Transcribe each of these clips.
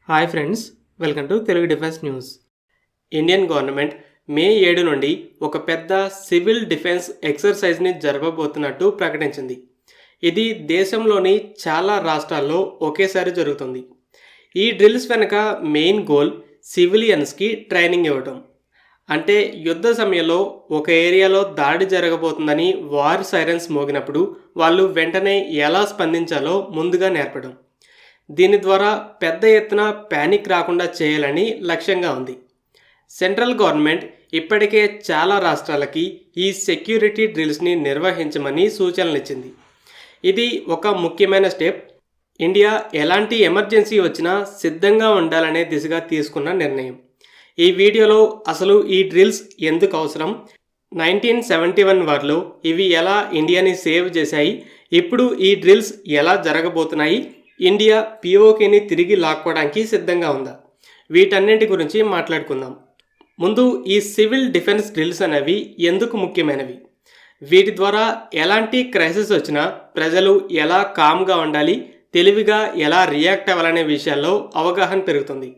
Hi friends, welcome to Telugu defence news. Indian government May 7 నుండి ఒక పెద్ద సివిల్ డిఫెన్స్ ఎక్సర్సైజ్ని జరపబోతున్నట్టు ప్రకటించింది. ఇది దేశంలోని చాలా రాష్ట్రాల్లో ఒకేసారి జరుగుతుంది. ఈ డ్రిల్స్ వెనుక మెయిన్ గోల్ సివిలియన్స్కి ట్రైనింగ్ ఇవ్వటం. అంటే యుద్ధ సమయంలో ఒక ఏరియాలో దాడి జరగబోతుందని వార్ సైరన్స్ మోగినప్పుడు వాళ్ళు వెంటనే ఎలా స్పందించాలో ముందుగా నేర్పడం. దీని ద్వారా పెద్ద ఎత్తున ప్యానిక్ రాకుండా చేయాలని లక్ష్యంగా ఉంది. సెంట్రల్ గవర్నమెంట్ ఇప్పటికే చాలా రాష్ట్రాలకి ఈ సెక్యూరిటీ డ్రిల్స్ని నిర్వహించమని సూచనలు ఇచ్చింది. ఇది ఒక ముఖ్యమైన స్టెప్. ఇండియా ఎలాంటి ఎమర్జెన్సీ వచ్చినా సిద్ధంగా ఉండాలనే దిశగా తీసుకున్న నిర్ణయం. ఈ వీడియోలో అసలు ఈ డ్రిల్స్ ఎందుకు అవసరం, 1971 వార్లో ఇవి ఎలా ఇండియాని సేవ్ చేశాయి, ఇప్పుడు ఈ డ్రిల్స్ ఎలా జరగబోతున్నాయి, ఇండియా పిఓకేని తిరిగి లాక్కోవడానికి సిద్ధంగా ఉందా, వీటన్నింటి గురించి మాట్లాడుకుందాం. ముందు ఈ సివిల్ డిఫెన్స్ డ్రిల్స్ అనేవి ఎందుకు ముఖ్యమైనవి, వీటి ద్వారా ఎలాంటి క్రైసిస్ వచ్చినా ప్రజలు ఎలా కామ్గా ఉండాలి, తెలివిగా ఎలా రియాక్ట్ అవ్వాలనే విషయాల్లో అవగాహన పెరుగుతుంది.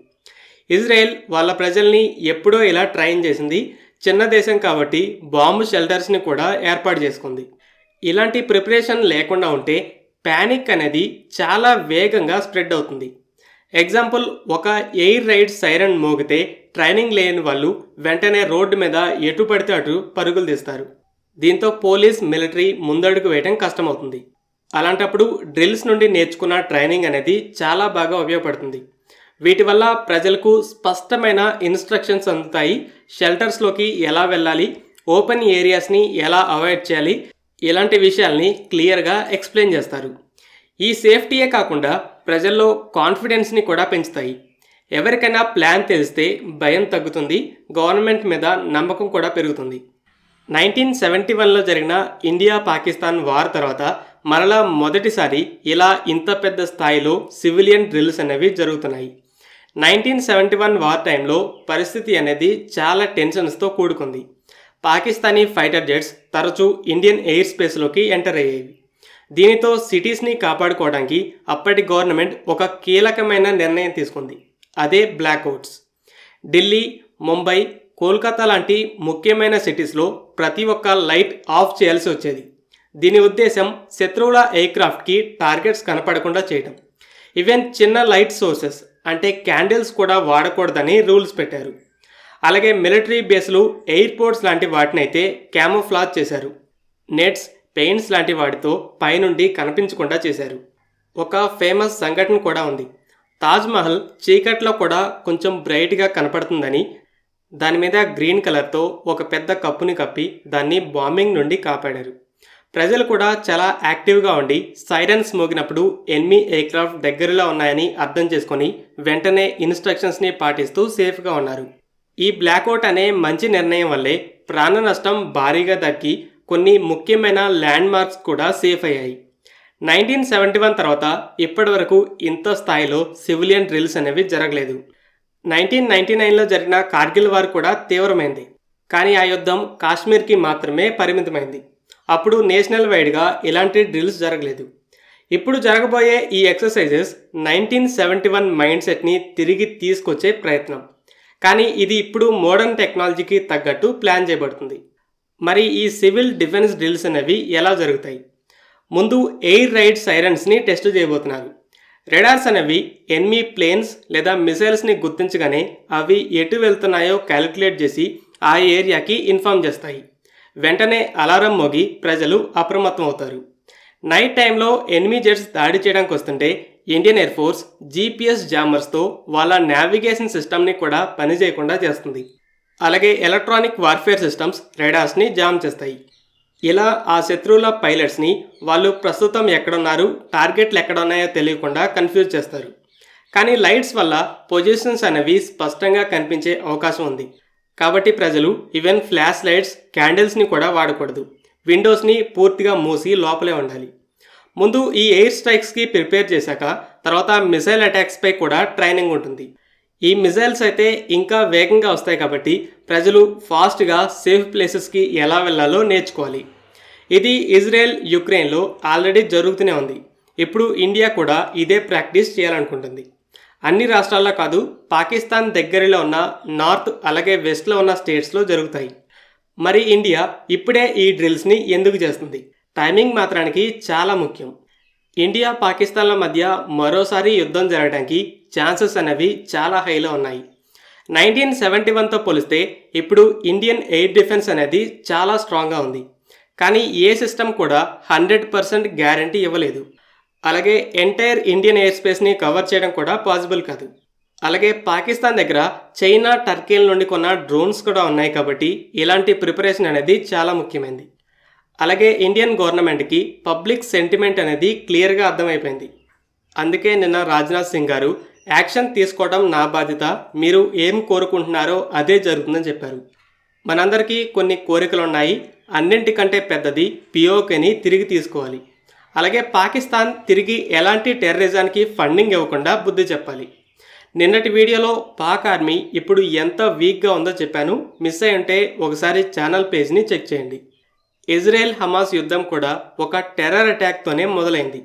ఇజ్రాయెల్ వాళ్ళ ప్రజల్ని ఎప్పుడో ఇలా ట్రైన్ చేసింది. చిన్న దేశం కాబట్టి బాంబు షెల్టర్స్ని కూడా ఏర్పాటు చేసుకుంది. ఇలాంటి ప్రిపరేషన్ లేకుండా ఉంటే ప్యానిక్ అనేది చాలా వేగంగా స్ప్రెడ్ అవుతుంది. ఎగ్జాంపుల్, ఒక ఎయిర్ రైడ్ సైరన్ మోగితే ట్రైనింగ్ లేని వాళ్ళు వెంటనే రోడ్డు మీద ఎటు పడితే అటు పరుగులు తీస్తారు. దీంతో పోలీస్, మిలిటరీ ముందడుగు వేయడం కష్టమవుతుంది. అలాంటప్పుడు డ్రిల్స్ నుండి నేర్చుకున్న ట్రైనింగ్ అనేది చాలా బాగా ఉపయోగపడుతుంది. వీటి వల్ల ప్రజలకు స్పష్టమైన ఇన్స్ట్రక్షన్స్ అందుతాయి. షెల్టర్స్లోకి ఎలా వెళ్ళాలి, ఓపెన్ ఏరియాస్ని ఎలా అవాయిడ్ చేయాలి, ఇలాంటి విషయాల్ని క్లియర్గా ఎక్స్ప్లెయిన్ చేస్తారు. ఈ సేఫ్టీయే కాకుండా ప్రజల్లో కాన్ఫిడెన్స్ని కూడా పెంచుతాయి. ఎవరికైనా ప్లాన్ తెలిస్తే భయం తగ్గుతుంది, గవర్నమెంట్ మీద నమ్మకం కూడా పెరుగుతుంది. 1971లో జరిగిన ఇండియా పాకిస్తాన్ వార్ తర్వాత మరలా మొదటిసారి ఇలా ఇంత పెద్ద స్థాయిలో సివిలియన్ డ్రిల్స్ అనేవి జరుగుతున్నాయి. 1971 వార్ టైంలో పరిస్థితి అనేది చాలా టెన్షన్స్తో కూడుకుంది. పాకిస్తానీ ఫైటర్ జెట్స్ తరచూ ఇండియన్ ఎయిర్ స్పేస్లోకి ఎంటర్ అయ్యేవి. దీనితో సిటీస్ని కాపాడుకోవడానికి అప్పటి గవర్నమెంట్ ఒక కీలకమైన నిర్ణయం తీసుకుంది. అదే బ్లాక్అవుట్స్. ఢిల్లీ, ముంబై, కోల్కతా లాంటి ముఖ్యమైన సిటీస్లో ప్రతి ఒక్క లైట్ ఆఫ్ చేయాల్సి వచ్చేది. దీని ఉద్దేశం శత్రువుల ఎయిర్క్రాఫ్ట్కి టార్గెట్స్ కనపడకుండా చేయడం. ఈవెన్ చిన్న లైట్ సోర్సెస్ అంటే క్యాండిల్స్ కూడా వాడకూడదని రూల్స్ పెట్టారు. అలాగే మిలిటరీ బేస్లు, ఎయిర్పోర్ట్స్ లాంటి వాటినైతే క్యామోఫ్లాజ్ చేశారు. నెట్స్, పెయింట్స్ లాంటి వాటితో పైనుండి కనిపించకుండా చేశారు. ఒక ఫేమస్ సంఘటన కూడా ఉంది. తాజ్మహల్ చీకట్లో కూడా కొంచెం బ్రైట్గా కనపడుతుందని దాని మీద గ్రీన్ కలర్తో ఒక పెద్ద కప్పుని కప్పి దాన్ని బాంబింగ్ నుండి కాపాడారు. ప్రజలు కూడా చాలా యాక్టివ్గా ఉండి సైరన్స్ మోగినప్పుడు ఎనిమీ ఎయిర్క్రాఫ్ట్ దగ్గరలో ఉన్నాయని అర్థం చేసుకొని వెంటనే ఇన్స్ట్రక్షన్స్ని పాటిస్తూ సేఫ్గా ఉన్నారు. ఈ బ్లాక్అవుట్ అనే మంచి నిర్ణయం వల్లే ప్రాణ నష్టం భారీగా తగ్గి కొన్ని ముఖ్యమైన ల్యాండ్ మార్క్స్ కూడా సేఫ్ అయ్యాయి. 1971 తర్వాత ఇప్పటి వరకు ఇంత స్థాయిలో సివిలియన్ డ్రిల్స్ అనేవి జరగలేదు. 1999లో జరిగిన కార్గిల్ వార్ కూడా తీవ్రమైంది. కానీ ఆ యుద్ధం కాశ్మీర్కి మాత్రమే పరిమితమైంది. అప్పుడు నేషనల్ వైడ్గా ఇలాంటి డ్రిల్స్ జరగలేదు. ఇప్పుడు జరగబోయే ఈ ఎక్సర్సైజెస్ 1971 మైండ్ సెట్ని తిరిగి తీసుకొచ్చే ప్రయత్నం. కానీ ఇది ఇప్పుడు మోడర్న్ టెక్నాలజీకి తగ్గట్టు ప్లాన్ చేయబడుతుంది. మరి ఈ సివిల్ డిఫెన్స్ డ్రిల్స్ అనేవి ఎలా జరుగుతాయి? ముందు ఎయిర్ రైడ్ సైరన్స్ని టెస్ట్ చేయబోతున్నారు. రెడార్స్ అనేవి ఎనిమీ ప్లేన్స్ లేదా మిసైల్స్ని గుర్తించగానే అవి ఎటు వెళ్తున్నాయో క్యాలిక్యులేట్ చేసి ఆ ఏరియాకి ఇన్ఫార్మ్ చేస్తాయి. వెంటనే అలారం మోగి ప్రజలు అప్రమత్తం అవుతారు. నైట్ టైంలో ఎనిమీ జెట్స్ దాడి చేయడానికి వస్తుంటే ఇండియన్ ఎయిర్ ఫోర్స్ జీపీఎస్ జామర్స్తో వాళ్ళ నావిగేషన్ సిస్టమ్ని కూడా పనిచేయకుండా చేస్తుంది. అలాగే ఎలక్ట్రానిక్ వార్ఫేర్ సిస్టమ్స్ రెడార్స్ని జామ్ చేస్తాయి. ఇలా ఆ శత్రువుల పైలట్స్ని వాళ్ళు ప్రస్తుతం ఎక్కడున్నారు, టార్గెట్లు ఎక్కడ ఉన్నాయో తెలియకుండా కన్ఫ్యూజ్ చేస్తారు. కానీ లైట్స్ వల్ల పొజిషన్స్ అనేవి స్పష్టంగా కనిపించే అవకాశం ఉంది. కాబట్టి ప్రజలు ఈవెన్ ఫ్లాష్ లైట్స్, క్యాండిల్స్ని కూడా వాడకూడదు. విండోస్ని పూర్తిగా మూసి లోపలే ఉండాలి. ముందు ఈ ఎయిర్ స్ట్రైక్స్కి ప్రిపేర్ చేశాక తర్వాత మిసైల్ అటాక్స్పై కూడా ట్రైనింగ్ ఉంటుంది. ఈ మిసైల్స్ అయితే ఇంకా వేగంగా వస్తాయి కాబట్టి ప్రజలు ఫాస్ట్గా సేఫ్ ప్లేసెస్కి ఎలా వెళ్ళాలో నేర్చుకోవాలి. ఇది ఇజ్రాయెల్, యుక్రెయిన్లో ఆల్రెడీ జరుగుతూనే ఉంది. ఇప్పుడు ఇండియా కూడా ఇదే ప్రాక్టీస్ చేయాలనుకుంటుంది. అన్ని రాష్ట్రాల్లో కాదు, పాకిస్తాన్ దగ్గరలో ఉన్న నార్త్ అలాగే వెస్ట్లో ఉన్న స్టేట్స్లో జరుగుతాయి. మరి ఇండియా ఇప్పుడే ఈ డ్రిల్స్ని ఎందుకు చేస్తుంది? టైమింగ్ మాత్రానికి చాలా ముఖ్యం. ఇండియా పాకిస్తాన్ల మధ్య మరోసారి యుద్ధం జరగడానికి ఛాన్సెస్ అనేవి చాలా హైలో ఉన్నాయి. 1971తో పోలిస్తే ఇప్పుడు ఇండియన్ ఎయిర్ డిఫెన్స్ అనేది చాలా స్ట్రాంగ్గా ఉంది. కానీ ఏ సిస్టమ్ కూడా 100% గ్యారంటీ ఇవ్వలేదు. అలాగే ఎంటైర్ ఇండియన్ ఎయిర్ స్పేస్ని కవర్ చేయడం కూడా పాసిబుల్ కాదు. అలాగే పాకిస్తాన్ దగ్గర చైనా, టర్కీల నుండి కొన్న డ్రోన్స్ కూడా ఉన్నాయి కాబట్టి ఇలాంటి ప్రిపరేషన్ అనేది చాలా ముఖ్యమైనది. అలాగే ఇండియన్ గవర్నమెంట్కి పబ్లిక్ సెంటిమెంట్ అనేది క్లియర్గా అర్థమైపోయింది. అందుకే నిన్న రాజ్నాథ్ సింగ్ గారు యాక్షన్ తీసుకోవడం నా బాధ్యత, మీరు ఏం కోరుకుంటున్నారో అదే జరుగుతుందని చెప్పారు. మనందరికీ కొన్ని కోరికలు ఉన్నాయి, అన్నింటికంటే పెద్దది పిఓకేని తిరిగి తీసుకోవాలి. అలాగే పాకిస్తాన్ తిరిగి ఎలాంటి టెర్రరిజానికి ఫండింగ్ ఇవ్వకుండా బుద్ధి చెప్పాలి. నిన్నటి వీడియోలో పాక్ ఆర్మీ ఇప్పుడు ఎంత వీక్గా ఉందో చెప్పాను. మిస్ అయి ఉంటే ఒకసారి ఛానల్ పేజ్ని చెక్ చేయండి. ఇజ్రాయెల్ హమాస్ యుద్ధం కూడా ఒక టెర్రర్ అటాక్తోనే మొదలైంది.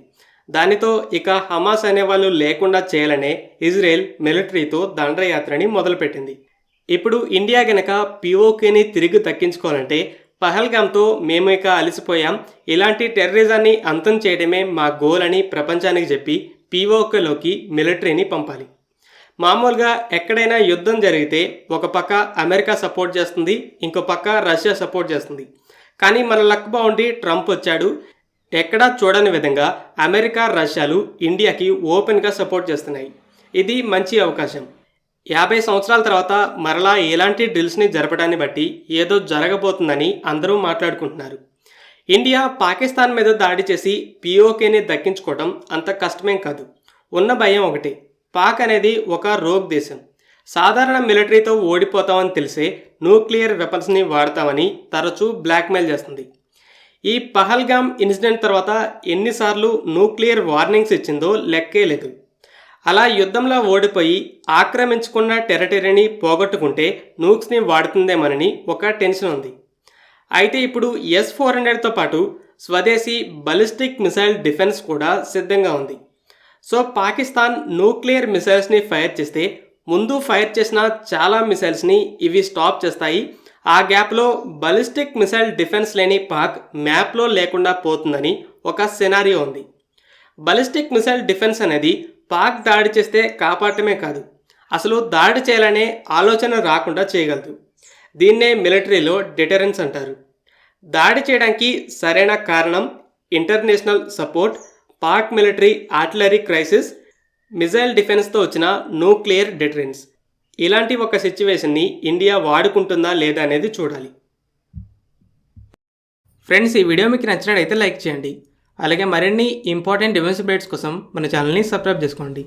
దానితో ఇక హమాస్ అనేవాళ్ళు లేకుండా చేయాలనే ఇజ్రాయెల్ మిలిటరీతో దండయాత్రని మొదలుపెట్టింది. ఇప్పుడు ఇండియా గనక పిఓకేని తిరిగి దక్కించుకోవాలంటే పహల్గామ్తో మేము ఇక అలసిపోయాం, ఇలాంటి టెర్రరిజాన్ని అంతం చేయడమే మా గోల్ అని ప్రపంచానికి చెప్పి పిఓకేలోకి మిలిటరీని పంపాలి. మామూలుగా ఎక్కడైనా యుద్ధం జరిగితే ఒక పక్క అమెరికా సపోర్ట్ చేస్తుంది, ఇంకో పక్క రష్యా సపోర్ట్ చేస్తుంది. కానీ మన లక్ బాగుండి ట్రంప్ వచ్చాడు. ఎక్కడా చూడని విధంగా అమెరికా, రష్యాలు ఇండియాకి ఓపెన్గా సపోర్ట్ చేస్తున్నాయి. ఇది మంచి అవకాశం. 50 సంవత్సరాల తర్వాత మరలా ఎలాంటి డ్రిల్స్ని జరపడాన్ని బట్టి ఏదో జరగబోతుందని అందరూ మాట్లాడుకుంటున్నారు. ఇండియా పాకిస్తాన్ మీద దాడి చేసి పిఓకేని దక్కించుకోవడం అంత కష్టమేం కాదు. ఉన్న భయం ఒకటే, పాక్ అనేది ఒక రోగ్ దేశం. సాధారణ మిలిటరీతో ఓడిపోతామని తెలిసే న్యూక్లియర్ వెపన్స్ని వాడతామని తరచూ బ్లాక్మెయిల్ చేస్తుంది. ఈ పహల్గామ్ ఇన్సిడెంట్ తర్వాత ఎన్నిసార్లు న్యూక్లియర్ వార్నింగ్స్ ఇచ్చిందో లెక్కే లేదు. అలా యుద్ధంలో ఓడిపోయి ఆక్రమించుకున్న టెరిటరీని పోగొట్టుకుంటే నూక్స్ని వాడుతుందేమోనని ఒక టెన్షన్ ఉంది. అయితే ఇప్పుడు S-400తో పాటు స్వదేశీ బలిస్టిక్ మిసైల్ డిఫెన్స్ కూడా సిద్ధంగా ఉంది. సో పాకిస్తాన్ న్యూక్లియర్ మిసైల్స్ని ఫైర్ చేస్తే ముందు ఫైర్ చేసిన చాలా మిసైల్స్ని ఇవి స్టాప్ చేస్తాయి. ఆ గ్యాప్లో బలిస్టిక్ మిసైల్ డిఫెన్స్ లేని పాక్ మ్యాప్లో లేకుండా పోతుందని ఒక సినారియో ఉంది. బలిస్టిక్ మిసైల్ డిఫెన్స్ అనేది పాక్ దాడి చేస్తే కాపాడటమే కాదు, అసలు దాడి చేయాలనే ఆలోచన రాకుండా చేయగలదు. దీన్నే మిలిటరీలో డిటరెన్స్ అంటారు. దాడి చేయడానికి సరైన కారణం international support, Pak military artillery crisis, missile డిఫెన్స్తో వచ్చిన న్యూక్లియర్ డిటరెన్స్. ఇలాంటి ఒక సిచ్యువేషన్ని ఇండియా వాడుకుంటుందా లేదా అనేది చూడాలి. ఫ్రెండ్స్, ఈ వీడియో మీకు నచ్చినట్లయితే లైక్ చేయండి. అలాగే మరిన్ని ఇంపార్టెంట్ డిఫెన్స్ అప్డేట్స్ కోసం మన ఛానల్ని సబ్స్క్రైబ్ చేసుకోండి.